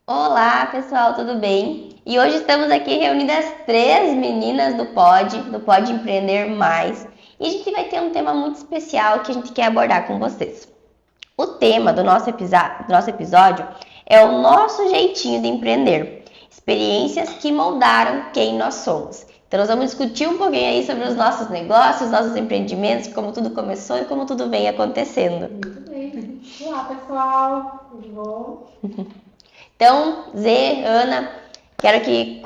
Olá, pessoal, tudo bem? E hoje estamos aqui reunidas três meninas do Pod Empreender Mais. E a gente vai ter um tema muito especial que a gente quer abordar com vocês. O tema do nosso episódio é o nosso jeitinho de empreender. Experiências que moldaram quem nós somos. Então nós vamos discutir um pouquinho aí sobre os nossos negócios, nossos empreendimentos, como tudo começou e como tudo vem acontecendo. Muito bem. Olá, pessoal. Tudo bom? Então, Zê, Ana, quero que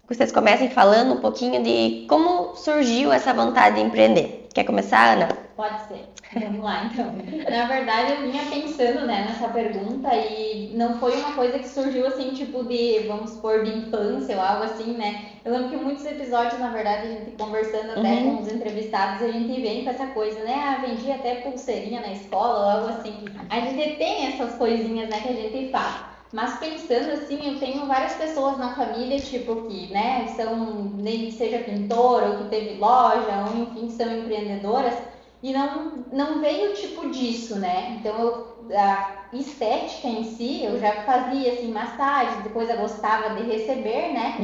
vocês comecem falando um pouquinho de como surgiu essa vontade de empreender. Quer começar, Ana? Pode ser. Vamos lá, então. Na verdade, eu vinha pensando, nessa pergunta e não foi uma coisa que surgiu assim, tipo de, vamos supor, de infância ou algo assim, né? Eu lembro que muitos episódios, na verdade, a gente conversando até com os entrevistados, a gente vem com essa coisa, né? Vendia até pulseirinha na escola ou algo assim. A gente tem essas coisinhas, que a gente faz. Mas pensando assim, eu tenho várias pessoas na família, tipo, que, nem que seja pintora, ou que teve loja, ou enfim, que são empreendedoras, e não veio tipo disso, né? Então, a estética em si, eu já fazia, assim, massagem, depois eu gostava de receber, né?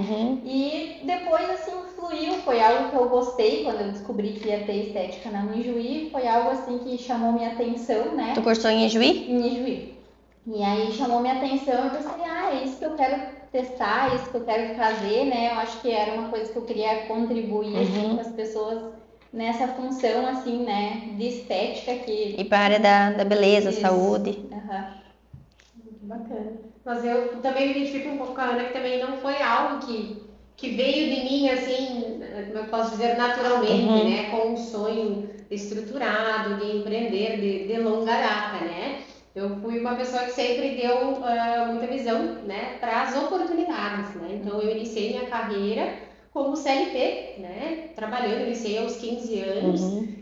E depois, assim, fluiu, foi algo que eu gostei, quando eu descobri que ia ter estética na Ijuí, foi algo, assim, que chamou minha atenção, né? Tu cursou em Ijuí? Em Ijuí. E aí chamou minha atenção e eu pensei, é isso que eu quero testar, é isso que eu quero fazer, né? Eu acho que era uma coisa que eu queria contribuir assim, com as pessoas nessa função, assim, né, de estética que... E para a área da beleza, Isso. saúde. Muito bacana. Mas eu também me identifico um pouco com a Ana, que também não foi algo que veio de mim, assim, como eu posso dizer, naturalmente, né? Com um sonho estruturado de empreender de longa data, né? Eu fui uma pessoa que sempre deu muita visão, né, para as oportunidades, né? Então, eu iniciei minha carreira como CLT, né? Trabalhando, iniciei aos 15 anos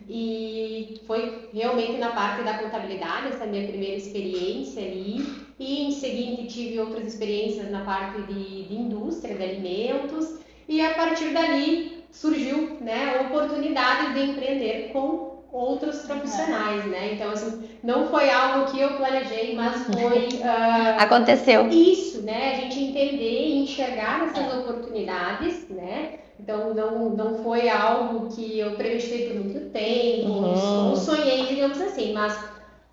e foi realmente na parte da contabilidade, essa minha primeira experiência ali. E em seguida tive outras experiências na parte de indústria, de alimentos. E a partir dali surgiu, né, a oportunidade de empreender com outros profissionais, né? Então, assim, não foi algo que eu planejei, mas foi... Aconteceu. Isso, né? A gente entender e enxergar essas oportunidades, né? Então, não foi algo que eu premeditei por muito tempo, ou sonhei, digamos assim, mas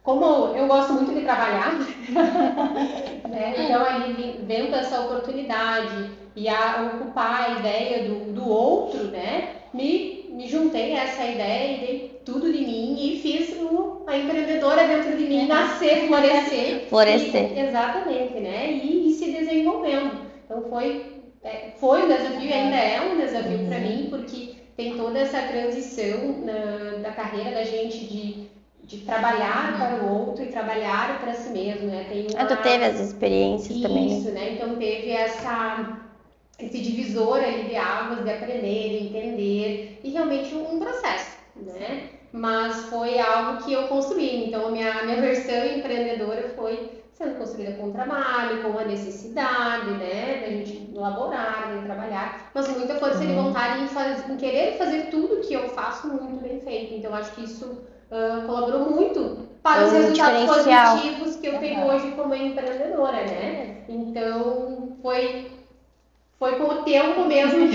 como eu gosto muito de trabalhar, né? Então, ali vendo essa oportunidade e a ocupar a ideia do outro, né? Me juntei a essa ideia e dei tudo de mim e fiz a empreendedora dentro de mim nascer, florescer. Exatamente, né? E se desenvolvendo. Então foi um desafio, ainda é um desafio para mim, porque tem toda essa transição da carreira da gente de trabalhar para o outro e trabalhar para si mesmo, né? Tu teve as experiências também, né? Isso, né? Então teve esse divisor ali de águas, de aprender, de entender, e realmente um processo, né? Mas foi algo que eu construí, então a minha versão empreendedora foi sendo construída com o trabalho, com a necessidade, né, da gente elaborar, de trabalhar, mas muita força de vontade em querer fazer tudo que eu faço muito bem feito, então acho que isso colaborou muito para os resultados positivos que eu tenho hoje como empreendedora, né? Então foi com o tempo mesmo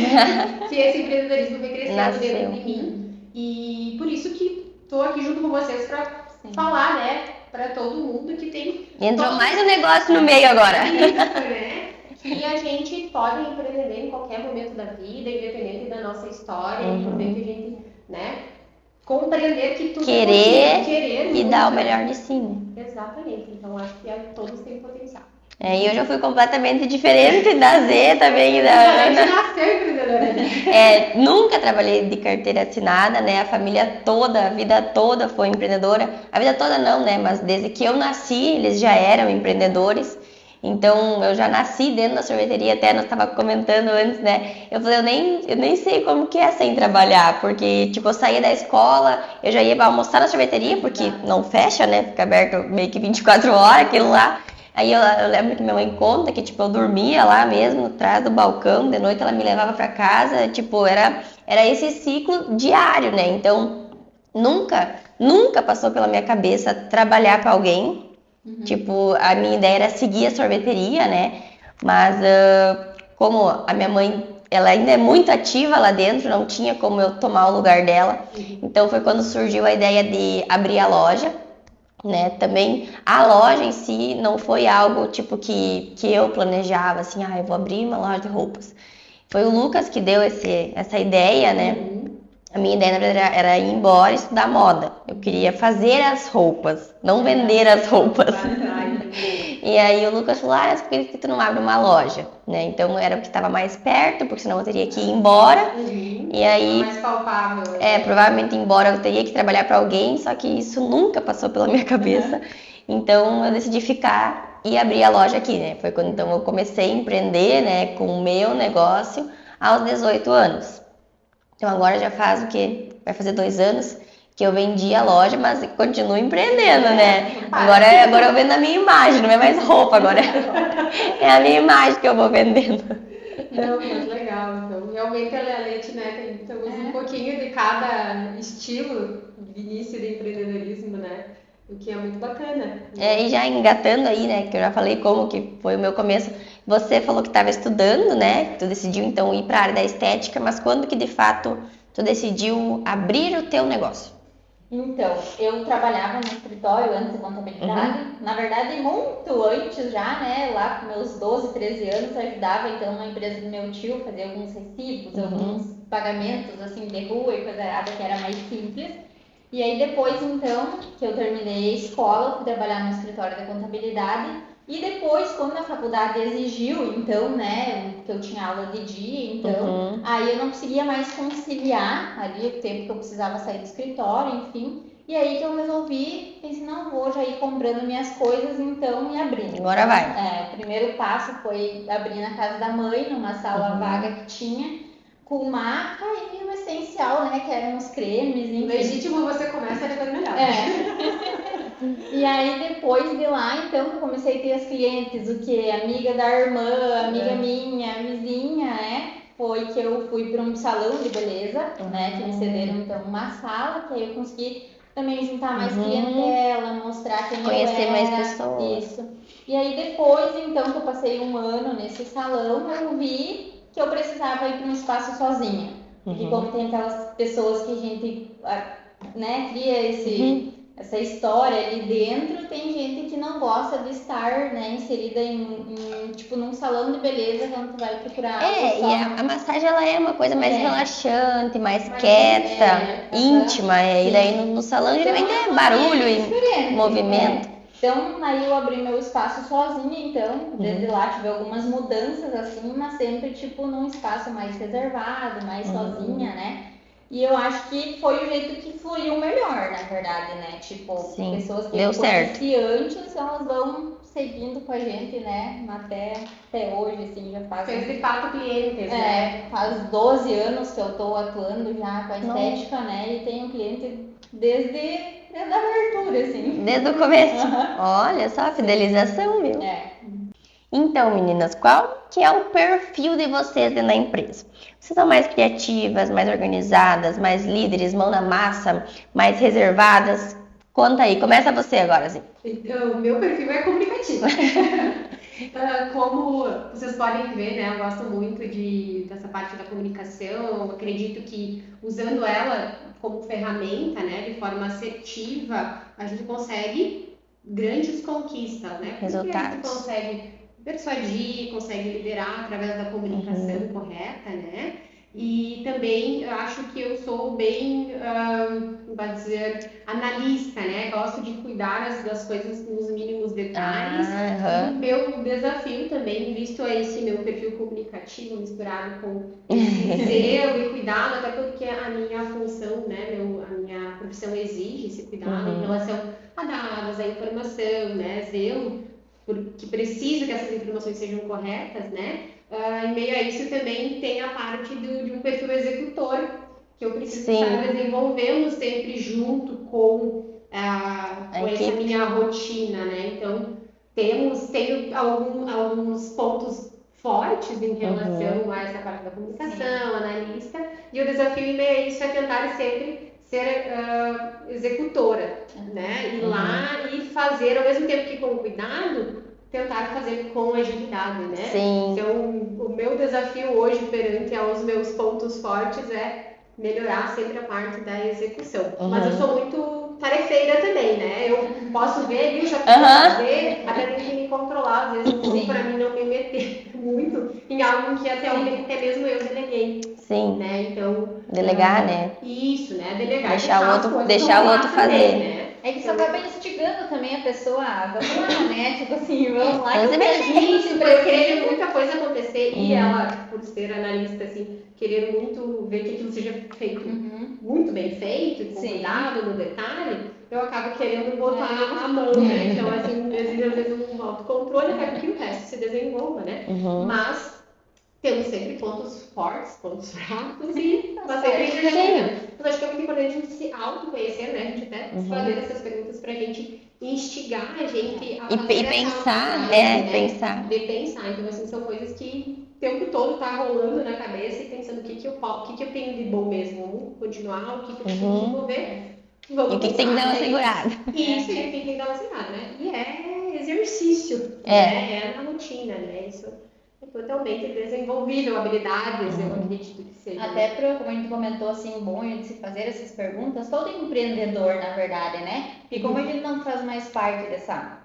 que esse empreendedorismo foi crescendo dentro de mim. E por isso que estou aqui junto com vocês para falar, né, para todo mundo que tem... Entrou mais um negócio no meio agora. Isso, né? Que a gente pode empreender em qualquer momento da vida, independente da nossa história. É importante a gente, né, compreender que tudo querer e dar o melhor de si. Exatamente. Então acho que todos têm potencial. E eu já fui completamente diferente da Z também, da Ana. Nasceu empreendedora. Nunca trabalhei de carteira assinada, né? A família toda, a vida toda foi empreendedora. A vida toda não, né? Mas desde que eu nasci, eles já eram empreendedores. Então, eu já nasci dentro da sorveteria, até nós estava comentando antes, né? Eu falei, eu nem sei como que é sem trabalhar, porque, tipo, eu saía da escola, eu já ia para almoçar na sorveteria, porque não fecha, né? Fica aberto meio que 24 horas, aquilo lá. Aí eu lembro que minha mãe conta que, tipo, eu dormia lá mesmo, atrás do balcão, de noite ela me levava para casa, tipo, era esse ciclo diário, né? Então, nunca passou pela minha cabeça trabalhar para alguém. Tipo, a minha ideia era seguir a sorveteria, né? Mas como a minha mãe, ela ainda é muito ativa lá dentro, não tinha como eu tomar o lugar dela. Então foi quando surgiu a ideia de abrir a loja, né? Também a loja em si não foi algo tipo que eu planejava, assim, eu vou abrir uma loja de roupas. Foi o Lucas que deu essa ideia, né? A minha ideia, na verdade, era ir embora e estudar moda. Eu queria fazer as roupas, não vender as roupas. E aí o Lucas falou, por que tu não abre uma loja? Né? Então era o que estava mais perto, porque senão eu teria que ir embora. E aí, mais palpável. Provavelmente embora eu teria que trabalhar para alguém, só que isso nunca passou pela minha cabeça. Então eu decidi ficar e abrir a loja aqui, né? Foi quando então eu comecei a empreender, né, com o meu negócio aos 18 anos. Então agora já faz o quê? Vai fazer 2 anos que eu vendi a loja, mas continuo empreendendo, né? Agora eu vendo a minha imagem, não é mais roupa agora. É a minha imagem que eu vou vendendo. Não, mas legal. Então, realmente a Leite, né, temos um pouquinho de cada estilo de início de empreendedorismo, né? O que é muito bacana. E já engatando aí, né, que eu já falei como que foi o meu começo. Você falou que estava estudando, né? Tu decidiu então ir para a área da estética, mas quando que de fato tu decidiu abrir o teu negócio? Então, eu trabalhava no escritório antes de contabilidade, na verdade muito antes já, né, lá com meus 12, 13 anos, eu ajudava então na empresa do meu tio, fazia alguns recibos, alguns pagamentos assim de rua e coisa errada que era mais simples. E aí depois então, que eu terminei a escola, fui trabalhar no escritório da contabilidade. E depois, quando a faculdade exigiu, então, né, que eu tinha aula de dia, então, aí eu não conseguia mais conciliar ali o tempo que eu precisava sair do escritório, enfim. E aí que eu resolvi, pensei, não, vou já ir comprando minhas coisas, então, e abrindo. Agora vai. O primeiro passo foi abrir na casa da mãe, numa sala vaga que tinha, com maca e o essencial, né, que eram os cremes, enfim. Legítimo você começa a depois melhor. E aí depois de lá, então, que eu comecei a ter as clientes, o que? Amiga da irmã, amiga minha, vizinha, né? Foi que eu fui para um salão de beleza, né? Que me cederam então uma sala, que aí eu consegui também juntar mais clientela, mostrar quem Conhecer eu era. mais pessoas. Isso. E aí depois, então, que eu passei um ano nesse salão, eu vi que eu precisava ir para um espaço sozinha. Porque como tem aquelas pessoas que a gente, né, cria essa história ali dentro, tem gente que não gosta de estar, né, inserida tipo num salão de beleza quando tu vai procurar algo só. E a massagem ela é uma coisa mais relaxante, mais quieta, íntima, e daí no salão geralmente é barulho e movimento. Então, aí eu abri meu espaço sozinha, então, desde lá tive algumas mudanças assim, mas sempre tipo num espaço mais reservado, mais sozinha, né? E eu acho que foi o jeito que fluiu melhor, na verdade, né? Tipo, pessoas que iniciantes, elas vão seguindo com a gente, né? Até hoje, assim, já faz... Fez de fato clientes, né? Faz 12 anos que eu tô atuando já com a estética, né? E tenho cliente desde a abertura, assim. Desde o começo. Olha só, fidelização, viu? Então, meninas, qual que é o perfil de vocês dentro da empresa? Vocês são mais criativas, mais organizadas, mais líderes, mão na massa, mais reservadas? Conta aí, começa você agora, Zi. Então, o meu perfil é comunicativo. Como vocês podem ver, né, eu gosto muito dessa parte da comunicação. Eu acredito que usando ela como ferramenta, né, de forma assertiva, a gente consegue grandes conquistas, né? Resultados. Porque a gente consegue persuadir, consegue liderar através da comunicação correta, né? E também eu acho que eu sou bem, pode dizer, analista, né? Gosto de cuidar das coisas nos mínimos detalhes. E o meu desafio também, visto esse meu perfil comunicativo misturado com zelo e cuidado, até porque a minha função, né? A minha profissão exige esse cuidado em relação a dados, a informação, né? Zelo, porque preciso que essas informações sejam corretas, né? Em meio a isso também tem a parte de um perfil executor, que eu preciso estar desenvolvendo sempre junto com essa minha rotina, né? Então, tenho alguns pontos fortes em relação a essa parte da comunicação, analista, e o desafio em meio a isso é tentar sempre ser executora, né? Ir lá e fazer, ao mesmo tempo que com cuidado, tentar fazer com agilidade, né? Sim. Então, o meu desafio hoje perante aos meus pontos fortes é melhorar sempre a parte da execução. Mas eu sou muito tarefeira também, né? Eu posso ver ali, eu já preciso fazer, até tenho que me controlar, às vezes, um pouco para mim não me meter muito em algo que até mesmo eu deleguei. Sim. Né? Então, delegar, né? Isso, né? Delegar. Deixar o outro fazer. Também, né? É que isso acaba instigando também a pessoa, vamos lá, né? Tipo assim, vamos lá. Vamos Isso, por eu querer muita coisa acontecer e ela, por ser analista, assim, querer muito ver que aquilo seja feito muito bem feito, com cuidado no detalhe, eu acabo querendo botar a mão, né? Então, assim, às vezes um autocontrole até que o resto se desenvolva, né? Mas temos sempre pontos fortes, pontos fracos e mas acho que é muito importante a gente se autoconhecer, né? A gente até fazer essas perguntas pra gente instigar a gente a fazer e pensar, pensar. De pensar. Então, assim, são coisas que o tempo todo tá rolando na cabeça e pensando o que eu tenho de bom mesmo, vamos continuar, o que eu preciso desenvolver. E o que tem que dar uma segurada. Isso, e o que tem que dar uma segurada, né? E é exercício, né? É na rotina, né? Isso totalmente desenvolvível, habilidades, eu acredito que seja. Até como a gente comentou, assim, bom de se fazer essas perguntas, todo empreendedor, na verdade, né? E como a gente não faz mais parte dessa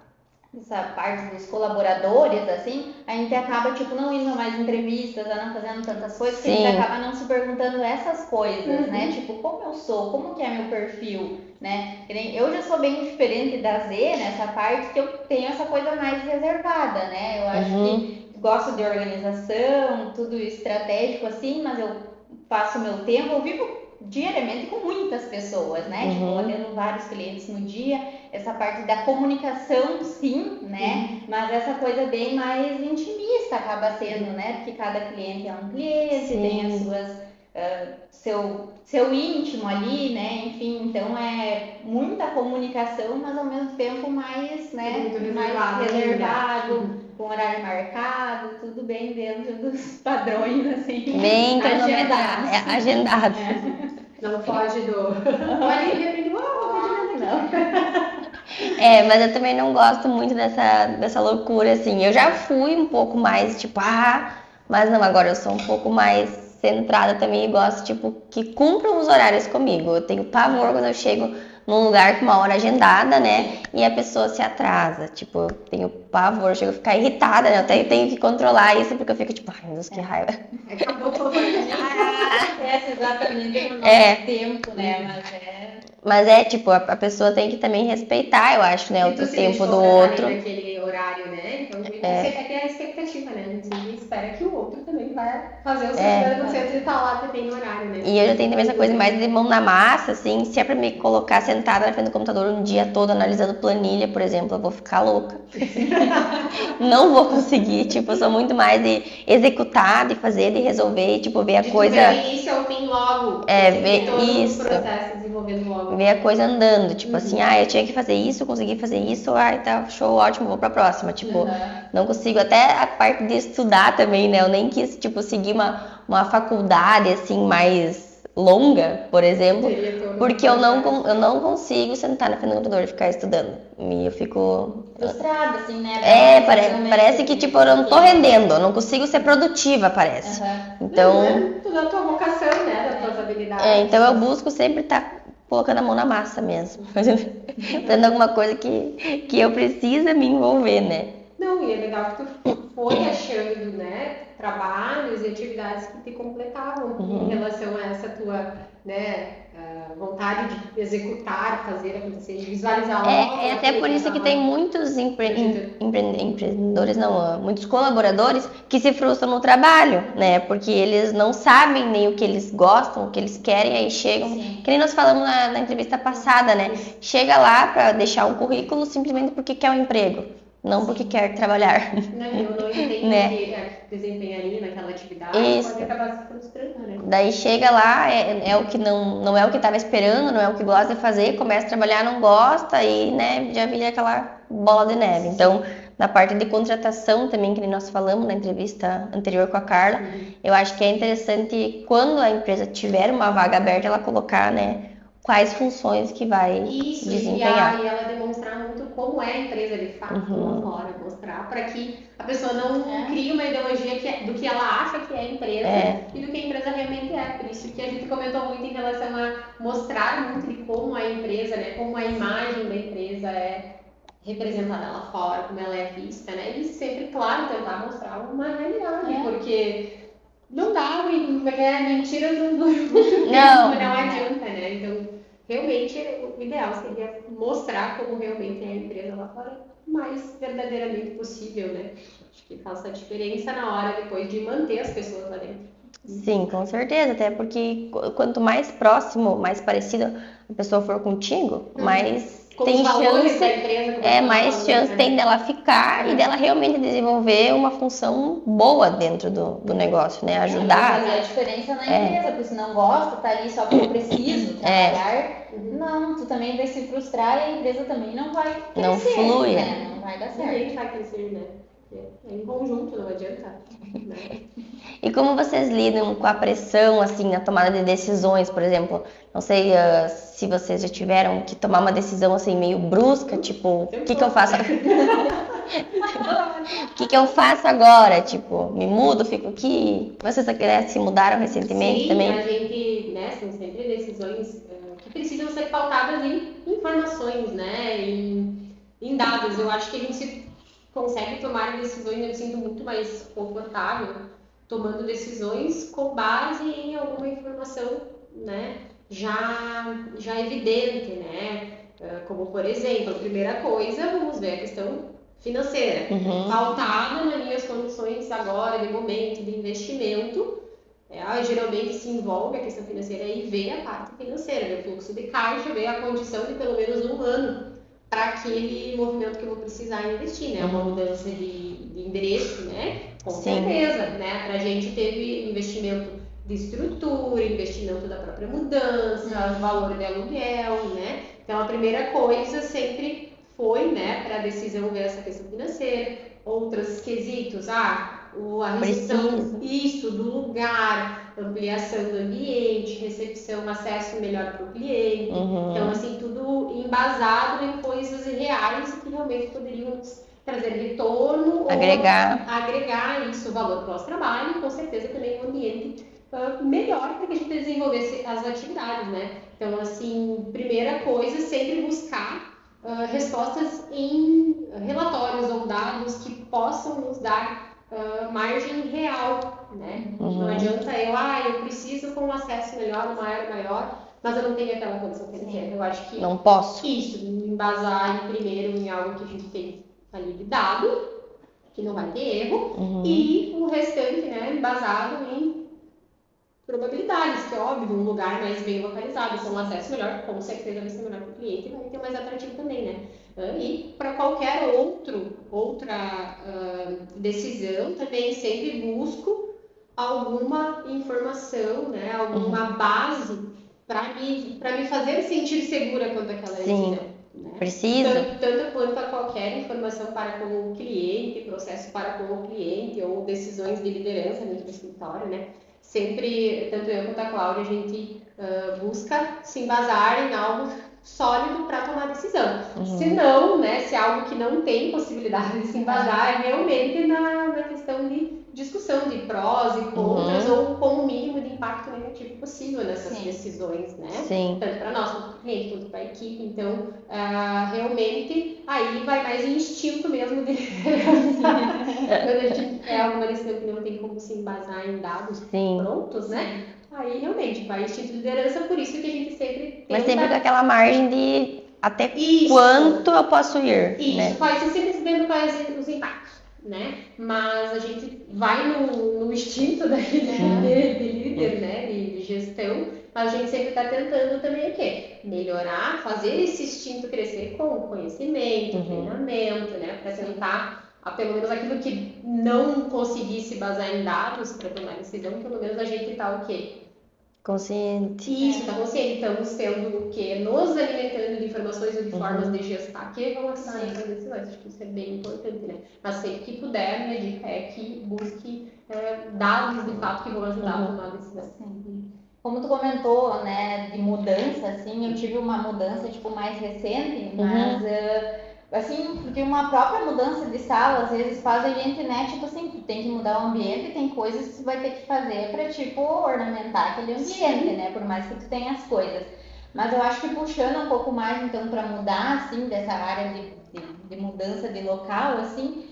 parte dos colaboradores, assim, a gente acaba, tipo, não indo mais em entrevistas, não fazendo tantas coisas, que a gente acaba não se perguntando essas coisas, né? Tipo, como eu sou, como que é meu perfil, né? Eu já sou bem diferente da Z nessa parte, que eu tenho essa coisa mais reservada, né? Eu acho que gosto de organização, tudo estratégico assim, mas eu passo meu tempo, eu vivo diariamente com muitas pessoas, né? Tipo, olhando vários clientes no dia, essa parte da comunicação, sim, né? Mas essa coisa bem mais intimista acaba sendo, né? Porque cada cliente é um cliente, tem as suas seu íntimo ali, né? Enfim, então é muita comunicação, mas ao mesmo tempo mais, né? Mais reservado, com horário marcado, tudo bem dentro dos padrões, assim. Bem agendado. Não foge do. Olha, de repente, mas eu também não gosto muito dessa loucura, assim. Eu já fui um pouco mais, tipo, mas não, agora eu sou um pouco mais centrada também e gosto, tipo, que cumpram os horários comigo. Eu tenho pavor quando eu chego num lugar com uma hora agendada, né? E a pessoa se atrasa. Tipo, eu tenho pavor, eu chego a ficar irritada, né? Eu até tenho que controlar isso, porque eu fico tipo, ai meu Deus, que raiva. Acabou todo exatamente no nosso tempo, né? Mas tipo, a pessoa tem que também respeitar, eu acho, né? O tempo do outro. Naquele horário, né? Então, você tem a expectativa, né? A gente sempre espera que o outro também vai fazer o seu trabalho, você precisa estar lá também no horário, né? E eu já tenho também essa coisa mais de mão na massa, assim, se é pra me colocar sentada na frente do computador um dia todo analisando planilha, por exemplo, eu vou ficar louca. Não vou conseguir, tipo, eu sou muito mais de executar, de fazer, de resolver, tipo, ver a coisa... Ver do início ao fim logo. Ver isso. O processo desenvolvendo logo. Ver a coisa andando, tipo assim, eu tinha que fazer isso, consegui fazer isso, tá show, ótimo, vou pra próxima, tipo, não consigo, até a parte de estudar também, né, eu nem quis, tipo, seguir uma faculdade, assim, mais longa, por exemplo, porque eu não consigo sentar na frente do computador e ficar estudando, e eu fico... frustrada, assim, né? Parece que, tipo, eu não tô rendendo, eu não consigo ser produtiva, parece. Então... tudo a tua vocação, né, das tuas habilidades. Então eu busco sempre estar colocando a mão na massa mesmo, fazendo alguma coisa que eu preciso me envolver, né? Não, e é legal que tu foi achando, né, trabalhos e atividades que te completavam em relação a essa tua, né, vontade de executar, fazer acontecer, de visualizar logo. É até por isso que tem muitos empreendedores, muitos colaboradores que se frustram no trabalho, né? Porque eles não sabem nem o que eles gostam, o que eles querem, aí chegam, que nem nós falamos na entrevista passada, né? Chega lá para deixar um currículo simplesmente porque quer um emprego. Não porque quer trabalhar. Não entende que desempenharia naquela atividade, pode acabar se frustrando, né? Daí chega lá, é o que não é o que estava esperando, não é o que gosta de fazer, começa a trabalhar, não gosta e, né, já vira aquela bola de neve. Então, na parte de contratação também, que nós falamos na entrevista anterior com a Carla, eu acho que é interessante quando a empresa tiver uma vaga aberta, ela colocar, né, quais funções que vai Isso, desempenhar. e ela demonstrar muito como é a empresa de fato lá fora, mostrar para que a pessoa não crie uma ideologia do que ela acha que é a empresa e do que a empresa realmente é. Por isso que a gente comentou muito em relação a mostrar muito de como a empresa, né, como a imagem da empresa é representada lá fora, como ela é vista, né? E sempre, claro, tentar mostrar uma realidade, porque não dá, mentira não dura muito tempo, não adianta, né? Então, realmente, o ideal seria mostrar como realmente é a empresa lá fora, o mais verdadeiramente possível, né? Acho que faz a diferença na hora depois de manter as pessoas lá dentro. Sim, com certeza, até porque quanto mais próximo, mais parecido a pessoa for contigo, mais tem chance, mais chance tem dela ficar e dela realmente desenvolver uma função boa dentro do negócio, né? Ajudar. Fazer a diferença na empresa, porque se não gosta, tá ali só porque eu preciso trabalhar. Não, tu também vai se frustrar e a empresa também não vai crescer. Não flui. Né? Não vai dar certo. Ninguém vai crescer, né? É em conjunto, não adianta. Né? E como vocês lidam com a pressão, assim, na tomada de decisões, por exemplo? Não sei se vocês já tiveram que tomar uma decisão, assim, meio brusca, tipo, o que eu faço? O que eu faço agora? Tipo, me mudo, fico aqui? Vocês se mudaram recentemente também? Sim, a gente, né, são sempre decisões que precisam ser pautadas em informações, né, em dados. Eu acho que a gente consegue tomar decisões, eu me sinto muito mais confortável tomando decisões com base em alguma informação, né, já evidente, né, como por exemplo, a primeira coisa, vamos ver a questão financeira, pautada nas minhas condições agora, de momento, de investimento, geralmente se envolve a questão financeira e vê a parte financeira, vê o fluxo de caixa, vê a condição de pelo menos um ano para aquele movimento que eu vou precisar investir, né? Uma mudança de endereço, né? Com certeza, né? Para a gente teve investimento de estrutura, investimento da própria mudança, valor de aluguel, né? Então a primeira coisa sempre foi, né, para a decisão ver essa questão financeira, outros quesitos, a restrição isso do lugar, ampliação do ambiente, recepção, acesso melhor para o cliente. Então, assim, tudo embasado em coisas reais que realmente poderiam trazer retorno agregar isso, valor para o nosso trabalho e com certeza também um ambiente melhor para que a gente desenvolvesse as atividades, né? Então, assim, primeira coisa, sempre buscar respostas em relatórios ou dados que possam nos dar margem real, né? Não adianta eu preciso com um acesso melhor, maior, mas eu não tenho aquela condição financeira. Eu acho que não posso. Isso, embasar primeiro em algo que a gente tem ali de dado, que não vai ter erro, e o restante, né, embasado em probabilidades, que é óbvio, um lugar mais bem localizado, com um acesso melhor, com certeza vai ser melhor para o cliente e vai ter mais atrativo também, né? E para qualquer outra decisão, também sempre busco alguma informação, né, alguma base para me fazer sentir segura quanto àquela decisão. Né? Precisa. Tanto quanto a qualquer informação para com o cliente, processo para com o cliente ou decisões de liderança dentro do escritório, né? Sempre, tanto eu quanto a Cláudia, a gente busca se embasar em algo sólido para tomar decisão. Se não, né, se é algo que não tem possibilidade de se embasar, é realmente na questão de discussão de prós e contras ou com o mínimo de impacto negativo possível nessas decisões, né? Tanto para nós, quanto para o cliente, quanto para a equipe. Então, realmente, aí vai mais em instinto mesmo de quando a gente é alguma decisão que não tem como se embasar em dados prontos, né? Aí realmente vai instinto de liderança, por isso que a gente sempre tenta... Mas sempre com aquela margem de até quanto eu posso ir. Isso, né? pode ser sempre vendo quais os impactos, né? Mas a gente vai no instinto de líder, né? De gestão, mas a gente sempre está tentando também o quê? Melhorar, fazer esse instinto crescer com conhecimento, treinamento, né? Para tentar, pelo menos aquilo que não conseguisse basear em dados para tomar decisão, pelo menos a gente está o quê? Consciente. Isso, está consciente. Estamos tendo o quê? Nos alimentando de informações ou de formas de gestar que vão ajudar nessas decisões. Acho que isso é bem importante, né? Mas sempre que puder, minha dica é que busque dados de fato que vão ajudar a tomar a decisão. Como tu comentou, né, de mudança, assim, eu tive uma mudança, tipo, mais recente, mas, assim, porque uma própria mudança de sala, às vezes, faz a gente, né, tipo assim, tu tem que mudar o ambiente, tem coisas que tu vai ter que fazer pra, tipo, ornamentar aquele ambiente, né, por mais que tu tenha as coisas. Mas eu acho que puxando um pouco mais, então, pra mudar, assim, dessa área de mudança de local, assim,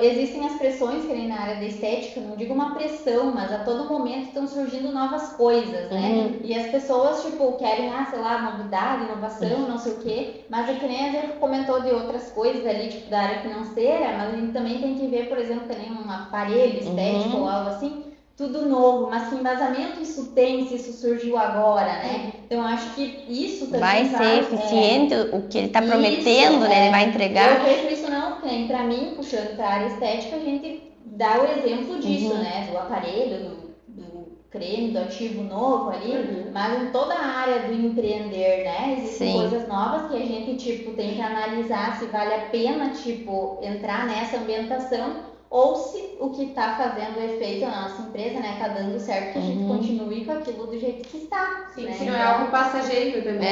existem as pressões que nem na área da estética, não digo uma pressão, mas a todo momento estão surgindo novas coisas, né? E as pessoas, tipo, querem, sei lá, novidade, inovação, não sei o quê, mas é que nem a gente comentou de outras coisas ali, tipo, da área financeira, mas a gente também tem que ver, por exemplo, que nem um aparelho estético ou algo assim, tudo novo, mas que embasamento isso tem se isso surgiu agora, né? Então, eu acho que isso também Vai ser eficiente o que ele está prometendo, né? Ele vai entregar. Eu vejo isso não, tem para mim, puxando para a área estética, a gente dá o exemplo disso, né? Do aparelho, do creme, do ativo novo ali, mas em toda a área do empreender, né? Existem coisas novas que a gente, tipo, tem que analisar se vale a pena, tipo, entrar nessa ambientação ou se o que está fazendo efeito na nossa empresa, né, tá dando certo, que a gente continue com aquilo do jeito que está. Sim, né? se não é algo passageiro também.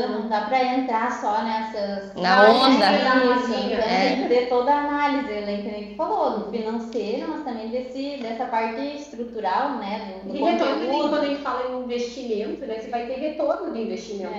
Não dá para entrar só nessas... Na onda. Tem que ter toda a análise, né, que nem tu falou, do financeiro, mas também dessa parte estrutural, né, do retorno, quando a gente fala em investimento, né, você vai ter retorno do investimento.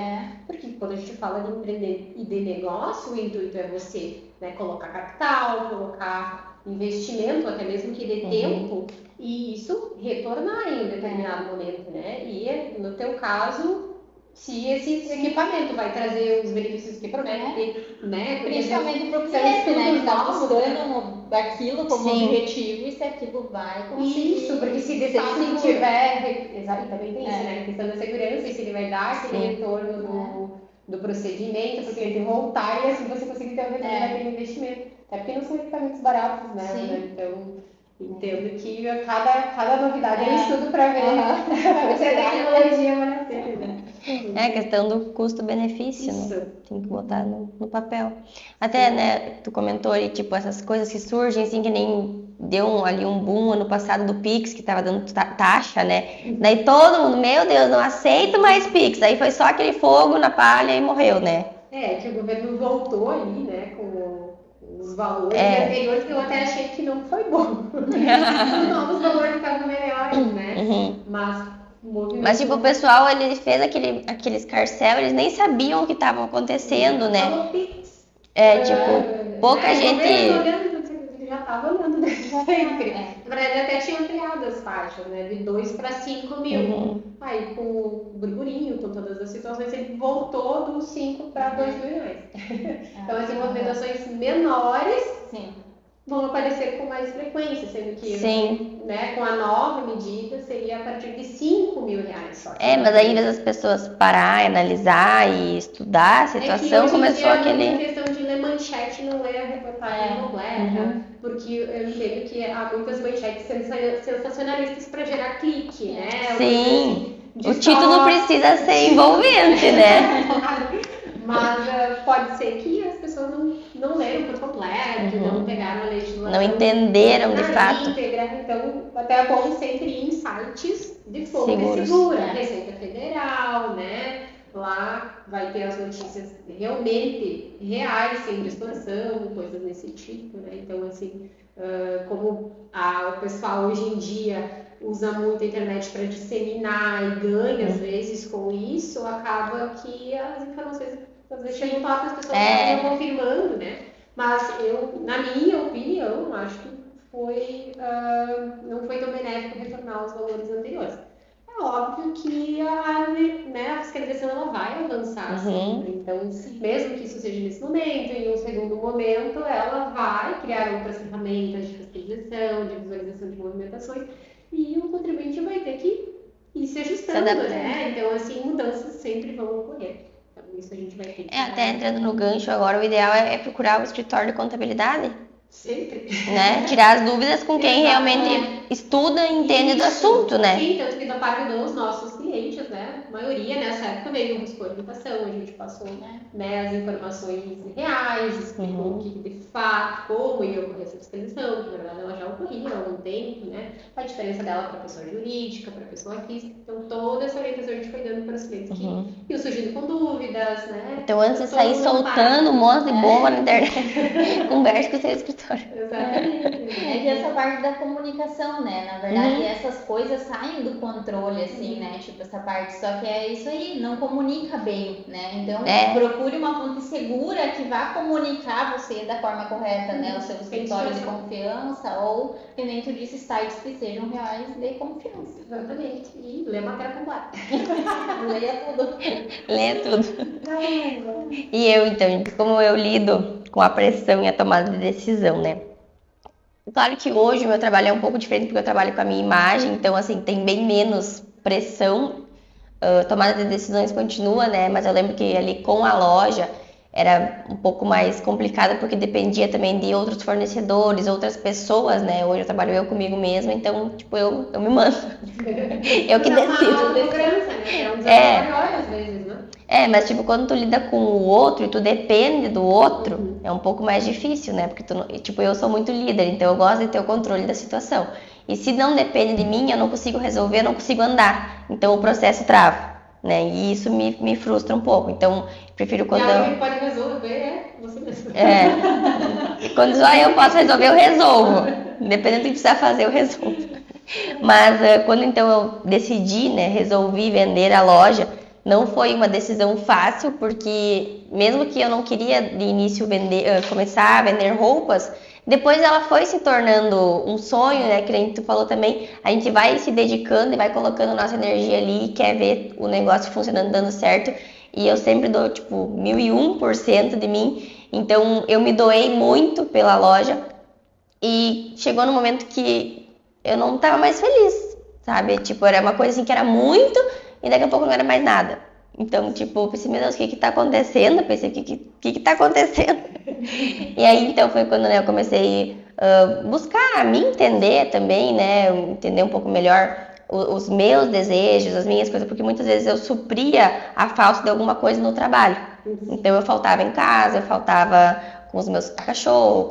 Porque quando a gente fala de empreender e de negócio, o intuito é você, né, colocar capital, colocar investimento, até mesmo que dê tempo, e isso retornar em um determinado momento, né? E no teu caso, se esse equipamento vai trazer os benefícios que promete, né? Principalmente para o cliente, né? Que está buscando aquilo como objetivo e se aquilo vai conseguir. Isso, porque se de fato tiver... Exato, também tem isso, né? A questão da segurança, e se ele vai dar aquele retorno do procedimento, para o cliente voltar e assim você conseguir ter o retorno daquele investimento. Até porque não são equipamentos baratos, né? Então, entendo que cada novidade é um estudo para ver se a tecnologia vai nascer, né? É a questão do custo-benefício, né? Tem que botar no papel. Até, né, tu comentou ali, tipo, essas coisas que surgem, assim, que nem deu ali um boom ano passado do Pix, que tava dando taxa, né? Daí todo mundo, meu Deus, não aceito mais Pix. Aí foi só aquele fogo na palha e morreu, né? Que o governo voltou ali, né, com os valores anteriores, que eu até achei que não foi bom. Os novos valores estavam melhores, né? Mas tipo, o pessoal, ele fez aquele escarcéu, eles nem sabiam o que estava acontecendo, né? Tipo, pouca gente... Já estava olhando desde sempre. Na verdade, até tinha ampliado as faixas, né? De 2 para 5 mil. Aí, com o burburinho, com todas as situações, ele voltou dos 5 para 2 mil reais. Então, as movimentações menores vão aparecer com mais frequência, sendo que né, com a nova medida seria a partir de 5 mil reais só. Mas aí, em vez das pessoas parar, analisar e estudar a situação, começou aquele... É questão de ler manchete, não ler a reportagem completa, porque eu entendo que há muitas manchetes sensacionalistas para gerar clique, né? Sim, o título precisa ser envolvente, né? Mas pode ser que as pessoas não leram por completo, não pegaram a legislação. Não entenderam de fato. Então, até é bom sempre ir em sites de fonte segura, Receita Federal, né? Lá vai ter as notícias realmente reais, sem distorção, coisas desse tipo, né? Então, assim, como o pessoal hoje em dia usa muito a internet para disseminar e ganha, às vezes, com isso, acaba que as informações às vezes chegam lá para as pessoas que estão confirmando, né? Mas na minha opinião, acho que não foi tão benéfico retornar os valores anteriores. É óbvio que a fiscalização ela vai avançar sempre. Então, mesmo que isso seja nesse momento, em um segundo momento, ela vai criar outras ferramentas de fiscalização, de visualização de movimentações, e o contribuinte vai ter que ir se ajustando, né? Então, assim, mudanças sempre vão ocorrer. Então, isso a gente vai ter que... Até entrando no gancho agora, o ideal é procurar o escritório de contabilidade. Sempre. Né? Tirar as dúvidas com quem realmente estuda e entende do assunto, né? Sim, tanto que da parte dos nossos clientes. clientes, né? A maioria nessa época veio buscou orientação, a gente passou né, as informações reais, explicou o que de fato, como ia ocorrer essa fiscalização, que na verdade ela já ocorria há algum tempo, né? A diferença dela para a pessoa jurídica, para a pessoa física. Então, toda essa orientação a gente foi dando para os clientes que iam surgindo com dúvidas, né? Então, antes de sair soltando um monte de bomba na internet, converse com o seu escritório. Exatamente. É que essa parte da comunicação, né? Na verdade, essas coisas saem do controle, assim, né? Tipo, essa parte, só que é isso aí, não comunica bem, né? Então, procure uma fonte segura que vá comunicar você da forma correta, né? O seu escritório de confiança ou, que nem tu disse, sites que sejam reais de confiança. Exatamente. E lê a matéria completa. Leia tudo. Leia tudo. E eu, então, como eu lido com a pressão e a tomada de decisão, né? Claro que hoje o meu trabalho é um pouco diferente porque eu trabalho com a minha imagem, então, assim, tem bem menos pressão. Tomada de decisões continua, né? Mas eu lembro que ali com a loja era um pouco mais complicado porque dependia também de outros fornecedores, outras pessoas, né? Hoje eu trabalho eu comigo mesma, então, tipo, eu me mando. Eu que decido. É uma cobrança, né? É um desafio maior às vezes, né? Mas tipo, quando tu lida com o outro e tu depende do outro, é um pouco mais difícil, né? Porque tipo, eu sou muito líder, então eu gosto de ter o controle da situação. E se não depende de mim, eu não consigo resolver, eu não consigo andar. Então o processo trava, né? E isso me frustra um pouco. Então, prefiro quando E alguém que pode resolver é você mesmo. Quando só eu posso resolver, eu resolvo. Independente do que precisar fazer, eu resolvo. Mas quando então eu decidi, né, resolvi vender a loja, não foi uma decisão fácil, porque mesmo que eu não queria de início começar a vender roupas, depois ela foi se tornando um sonho, né? Que nem tu falou também, a gente vai se dedicando e vai colocando nossa energia ali e quer ver o negócio funcionando, dando certo. E eu sempre dou, tipo, 1001% de mim. Então, eu me doei muito pela loja e chegou no momento que eu não estava mais feliz, sabe? Tipo, era uma coisa assim que era muito e daqui a pouco não era mais nada. Então, tipo, eu pensei, meu Deus, o que que tá acontecendo? Eu pensei, o que tá acontecendo? E aí, então, foi quando eu comecei a buscar me entender também, né? Entender um pouco melhor os meus desejos, as minhas coisas, porque muitas vezes eu supria a falta de alguma coisa no trabalho. Então, eu faltava em casa, eu faltava com os meus cachorros,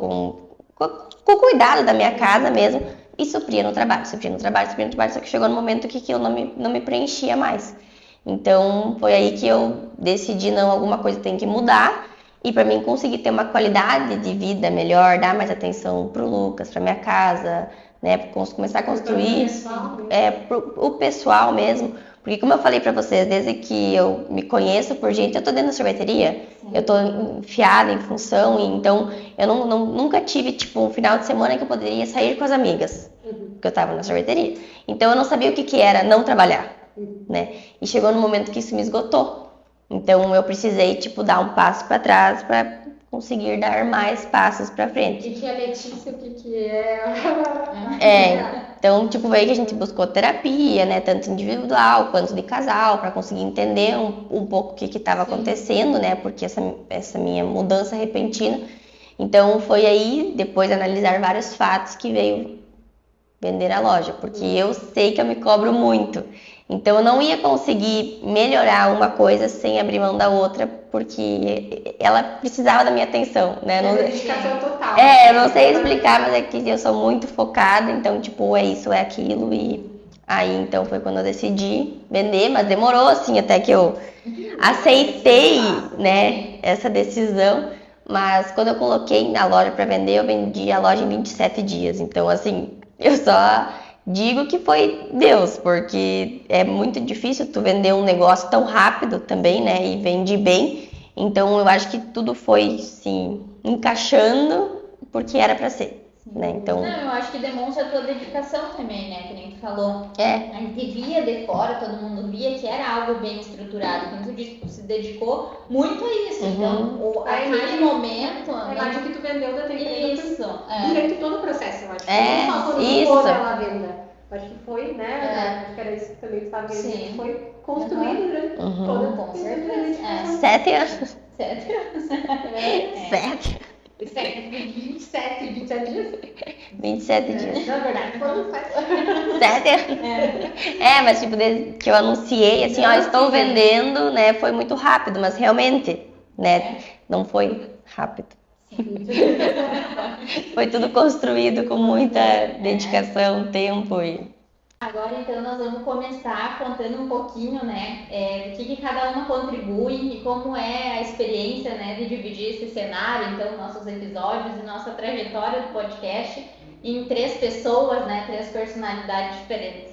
com o cuidado da minha casa mesmo, e supria no trabalho, só que chegou no momento que aquilo não me preenchia mais. Então, foi aí que eu decidi, não, alguma coisa tem que mudar, e para mim conseguir ter uma qualidade de vida melhor, dar mais atenção pro Lucas, pra minha casa, né, começar a construir o pessoal mesmo, porque como eu falei para vocês, desde que eu me conheço por gente, eu tô dentro da sorveteria, eu tô enfiada em função, e então eu nunca tive tipo um final de semana que eu poderia sair com as amigas, porque eu tava na sorveteria, então eu não sabia o que era não trabalhar, né, e chegou no momento que isso me esgotou, então eu precisei tipo dar um passo para trás para conseguir dar mais passos para frente. O que é Letícia, o que é... Então, tipo, veio que a gente buscou terapia, né, tanto individual quanto de casal, para conseguir entender um pouco o que estava acontecendo, né, porque essa minha mudança repentina. Então, foi aí, depois de analisar vários fatos, que veio vender a loja, porque eu sei que eu me cobro muito. Então, eu não ia conseguir melhorar uma coisa sem abrir mão da outra, porque ela precisava da minha atenção, né? Dedicação total. Eu não sei explicar, mas é que eu sou muito focada, então, tipo, é isso, é aquilo, e aí, então, foi quando eu decidi vender, mas demorou, assim, até que eu aceitei, né, essa decisão, mas quando eu coloquei na loja para vender, eu vendi a loja em 27 dias, então, assim, eu só digo que foi Deus, porque é muito difícil tu vender um negócio tão rápido também, né, e vendi bem, então eu acho que tudo foi, sim, encaixando porque era para ser. Né? Então... Não, eu acho que demonstra a tua dedicação também, né? Que nem tu falou. A gente via de fora, todo mundo via que era algo bem estruturado. Como tu disse, tu se dedicou muito a isso. Então, aquele momento. A imagem que tu vendeu da tua empresa. Isso. Durante todo o processo, eu acho. Não só quando houve ela venda. Acho que foi, né? Acho que era isso que também tu estava querendo. Foi construído durante todo o Com certeza. 7 anos. 7 anos. 7. 27 dias? 27 dias. Na verdade, foram 7? Mas tipo, desde que eu anunciei, assim, ó, estou vendendo, né, foi muito rápido, mas realmente, né, não foi rápido. Foi tudo construído com muita dedicação, tempo e... Agora, então, nós vamos começar contando um pouquinho, né, do que cada uma contribui e como é a experiência, né, de dividir esse cenário, então, nossos episódios e nossa trajetória do podcast em 3 pessoas, né, 3 personalidades diferentes.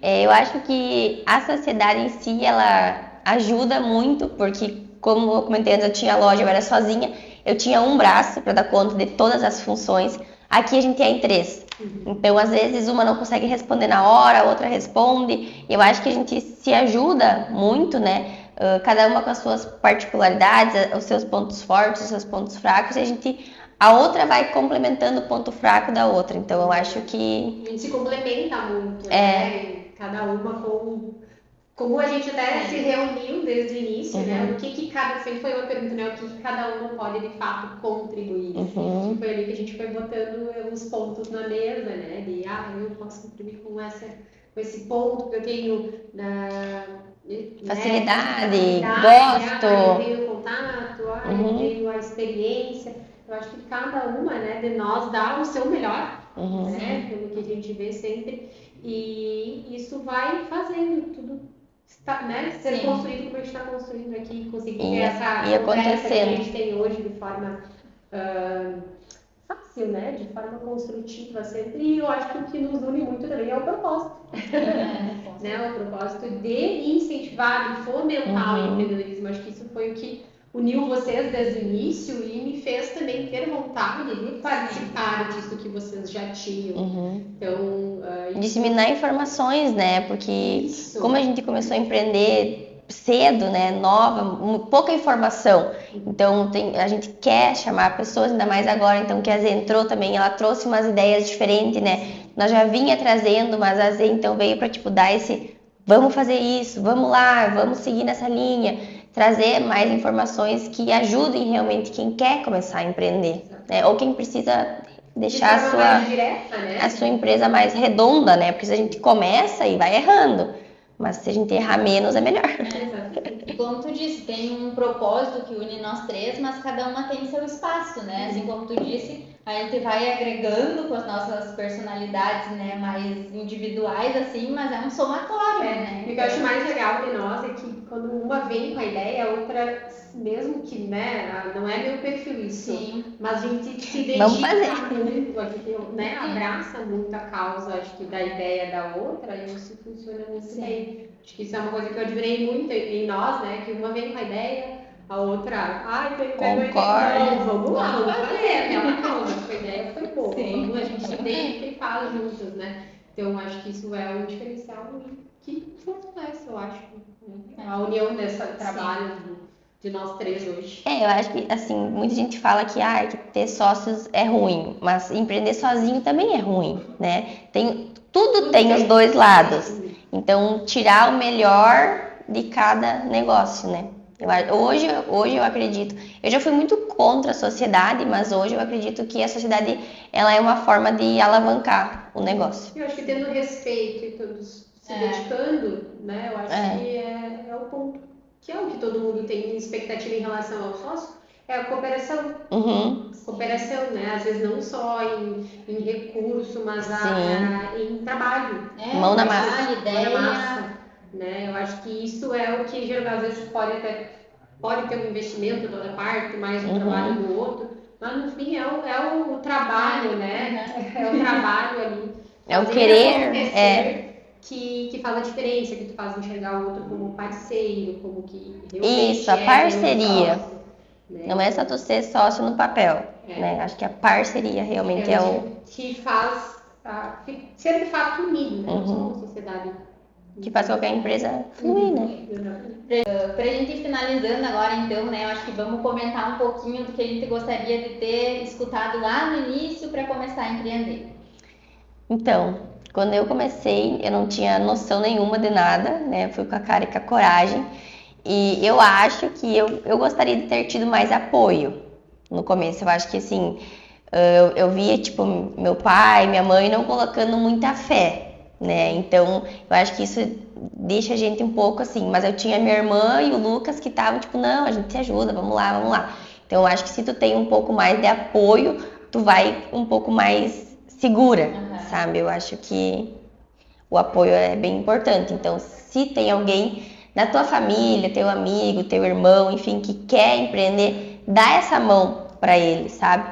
Eu acho que a sociedade em si, ela ajuda muito, porque, como eu comentei antes, eu tinha loja, eu era sozinha, eu tinha um braço para dar conta de todas as funções. Aqui a gente é em 3. Então, às vezes, uma não consegue responder na hora, a outra responde. Eu acho que a gente se ajuda muito, né? Cada uma com as suas particularidades, os seus pontos fortes, os seus pontos fracos, e a outra vai complementando o ponto fraco da outra. Então, eu acho que... A gente se complementa muito, né? Cada uma como a gente até se reuniu desde o início, né? O que cada... Sempre foi uma pergunta, né? O que cada uma pode, de fato, contribuir. E foi ali que a gente foi botando os pontos na mesa, né? De, eu posso contribuir com esse ponto que eu tenho facilidade, gosto. Eu tenho contato, eu tenho a experiência. Eu acho que cada uma, né, de nós dá o seu melhor, né? Pelo que a gente vê sempre. E isso vai fazendo tudo, né? Ser construído como a gente está construindo aqui, conseguir ter essa conversa que a gente tem hoje de forma fácil, né? De forma construtiva sempre. E eu acho que o que nos une muito também é o propósito. Né? O propósito de incentivar, de fomentar o empreendedorismo. Acho que isso foi o que uniu vocês desde o início e me fez também ter vontade de participar disso que vocês já tinham. Então, disseminar informações, né? Porque como a gente começou a empreender cedo, né? Nova, pouca informação. Então, a gente quer chamar pessoas, ainda mais agora, então, que a Zê entrou também, ela trouxe umas ideias diferentes, né? Nós já vinha trazendo, mas a Zê, então, veio para, tipo, dar esse... Vamos fazer isso, vamos lá, vamos seguir nessa linha. Trazer mais informações que ajudem realmente quem quer começar a empreender, né? Ou quem precisa deixar a sua empresa mais redonda, né? Porque se a gente começa e vai errando, mas se a gente errar menos é melhor. E como tu disse, tem um propósito que une nós 3, mas cada uma tem seu espaço, né? Assim como tu disse, a gente vai agregando com as nossas personalidades, né, mais individuais, assim, mas é um somatório, né? E o que eu acho mais legal de nós é que quando uma vem com a ideia, a outra, mesmo que, né, não é meu perfil isso, mas a gente se dedica muito, a gente, né, abraça muito a causa, acho que da ideia da outra, e isso funciona muito bem. Acho que isso é uma coisa que eu admirei muito em nós, né, que uma vem com a ideia, a outra, concordo. Vamos lá, vamos fazer, é uma causa, a ideia foi boa, vamos, a gente se dedica e faz juntas, né? Então, acho que isso é um diferencial que fortalece, eu acho, a união desse trabalho de nós 3 hoje. Eu acho que, assim, muita gente fala que ter sócios é ruim, mas empreender sozinho também é ruim, né? Tudo tem os dois lados. Então, tirar o melhor de cada negócio, né? Hoje eu acredito, eu já fui muito contra a sociedade, mas hoje eu acredito que a sociedade ela é uma forma de alavancar o negócio. Eu acho que tendo respeito e todos se dedicando, né? Eu acho que é o ponto, que é o que todo mundo tem expectativa em relação ao sócio, é a cooperação. Cooperação, né? Às vezes não só em recurso, mas em trabalho. Mão na massa. Ideia. Né? Eu acho que isso é o que às vezes pode ter um investimento da parte, mais um trabalho do outro, mas no fim é o trabalho, né? É o trabalho ali. É o querer. Que faz a diferença, que tu faz enxergar o outro como parceiro, como que isso, a parceria. Sócio, né? Não é só tu ser sócio no papel, né? Acho que a parceria realmente é o que faz ser de fato unido, né? Uma sociedade que faz qualquer empresa fluir, né? Pra gente ir finalizando agora, então, né? Eu acho que vamos comentar um pouquinho do que a gente gostaria de ter escutado lá no início para começar a empreender. Então, quando eu comecei, eu não tinha noção nenhuma de nada, né? Fui com a cara e com a coragem. E eu acho que eu gostaria de ter tido mais apoio, no começo. Eu acho que assim, eu via tipo meu pai, minha mãe não colocando muita fé, né? Então eu acho que isso deixa a gente um pouco assim. Mas eu tinha minha irmã e o Lucas que estavam tipo, não, a gente se ajuda, vamos lá, vamos lá. Então eu acho que se tu tem um pouco mais de apoio, tu vai um pouco mais segura, sabe? Eu acho que o apoio é bem importante. Então, se tem alguém na tua família, teu amigo, teu irmão, enfim, que quer empreender, dá essa mão para ele, sabe?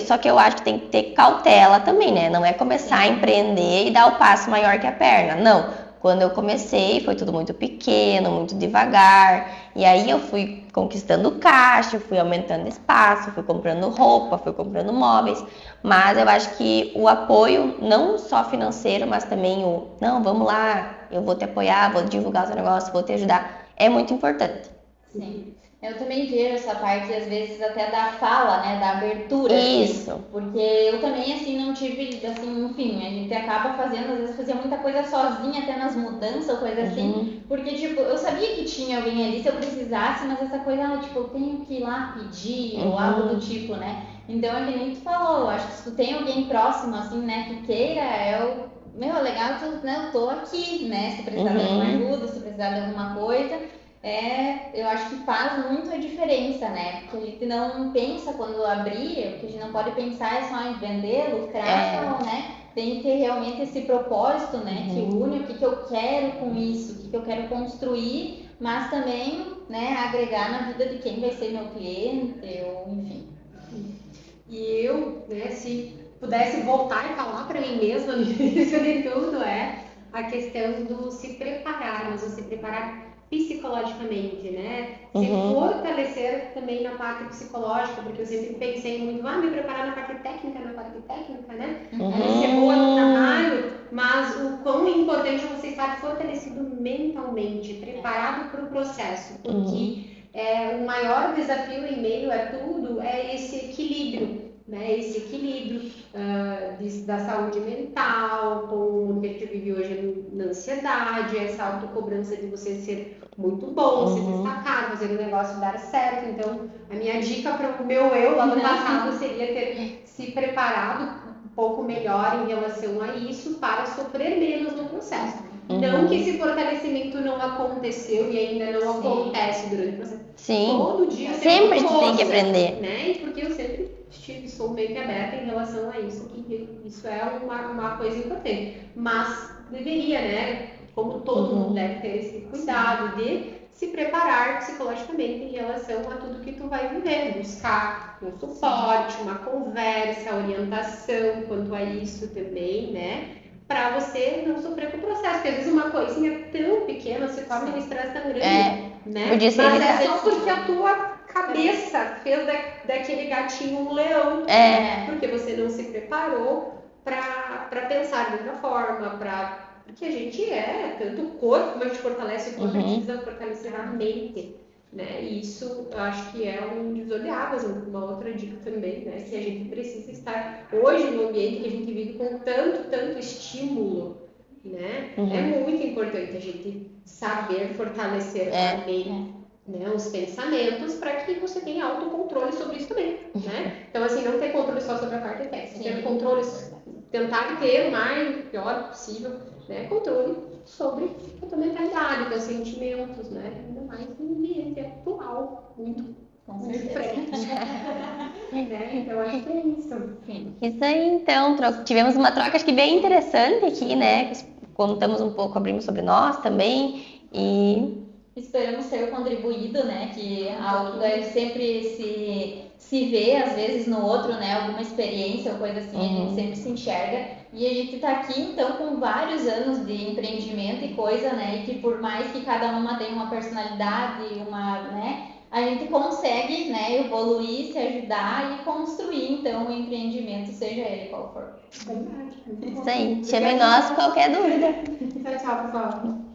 Só que eu acho que tem que ter cautela também, né? Não é começar a empreender e dar o passo maior que a perna. Não. Quando eu comecei, foi tudo muito pequeno, muito devagar. E aí eu fui conquistando caixa, fui aumentando espaço, fui comprando roupa, fui comprando móveis. Mas eu acho que o apoio, não só financeiro, mas também não, vamos lá, eu vou te apoiar, vou divulgar o seu negócio, vou te ajudar, é muito importante. Sim. Eu também vejo essa parte, às vezes, até da fala, né, da abertura. Isso. Assim, porque eu também, assim, não tive, assim, enfim, a gente acaba fazendo, às vezes, fazia muita coisa sozinha, até nas mudanças, coisa assim, porque, tipo, eu sabia que tinha alguém ali se eu precisasse, mas essa coisa, tipo, eu tenho que ir lá pedir, ou algo do tipo, né? Então, é que nem tu falou, eu acho que se tu tem alguém próximo, assim, né, que queira, é legal que eu tô aqui, né, se precisar de alguma ajuda, se precisar de alguma coisa. Eu acho que faz muito a diferença, né? Porque a gente não pensa quando abrir, porque a gente não pode pensar só em vender, lucrar, né? Tem que ter realmente esse propósito, né? Que une o que eu quero com isso, o que eu quero construir, mas também, né, agregar na vida de quem vai ser meu cliente, ou enfim. E eu, né, se pudesse voltar e falar para mim mesma no início de tudo, a questão do se preparar, mas o se preparar psicologicamente, né? Se fortalecer também na parte psicológica, porque eu sempre pensei muito, me preparar na parte técnica, né? Ser boa no trabalho, mas o quão importante é você estar fortalecido mentalmente, preparado para o processo, porque o maior desafio em meio a tudo é esse equilíbrio, né? Esse equilíbrio da saúde mental, com o que a gente vive hoje na ansiedade, essa autocobrança de você ser muito bom, se destacar, fazer o negócio dar certo. Então, a minha dica para o meu eu lá no passado seria ter se preparado um pouco melhor em relação a isso para sofrer menos no processo. Não que esse fortalecimento não aconteceu e ainda não acontece durante o processo. Sim. Todo dia sempre a gente tem que aprender. Né? Porque eu sempre sou meio que aberta em relação a isso, que isso é uma coisa importante. Mas deveria, né? Como todo mundo deve ter esse cuidado de se preparar psicologicamente em relação a tudo que tu vai viver, buscar um suporte, uma conversa, orientação quanto a isso também, né? Para você não sofrer com o processo, porque às vezes uma coisinha tão pequena se torna um estresse tão grande, né? Mas é só porque a tua cabeça fez daquele gatinho um leão, porque você não se preparou para pensar de outra forma, porque a gente tanto o corpo, como a gente fortalece o corpo, a gente precisa fortalecer a mente, né? E isso eu acho que é um divisor de águas, uma outra dica também, né? Que a gente precisa estar hoje no ambiente que a gente vive com tanto estímulo, né? É muito importante a gente saber fortalecer a mente, né? Os pensamentos, para que você tenha autocontrole sobre isso também, né? Então, assim, não ter controle só sobre a parte técnica, ter controle, tentar ter o mais pior possível, né? Controle sobre a tua mentalidade, teus sentimentos, né? Ainda mais no ambiente atual, muito diferente. Né? Então, acho que é isso. Isso aí, então, tivemos uma troca acho que bem interessante aqui, né? Contamos um pouco, abrimos sobre nós também e esperamos ter contribuído, né? Que algo sempre se vê, às vezes, no outro, né? Alguma experiência ou coisa assim, a gente sempre se enxerga. E a gente tá aqui, então, com vários anos de empreendimento e coisa, né? E que por mais que cada uma tenha uma personalidade, né? A gente consegue, né, evoluir, se ajudar e construir, então, o empreendimento, seja ele qual for. Isso aí. Chame nós qualquer dúvida. Tchau, pessoal.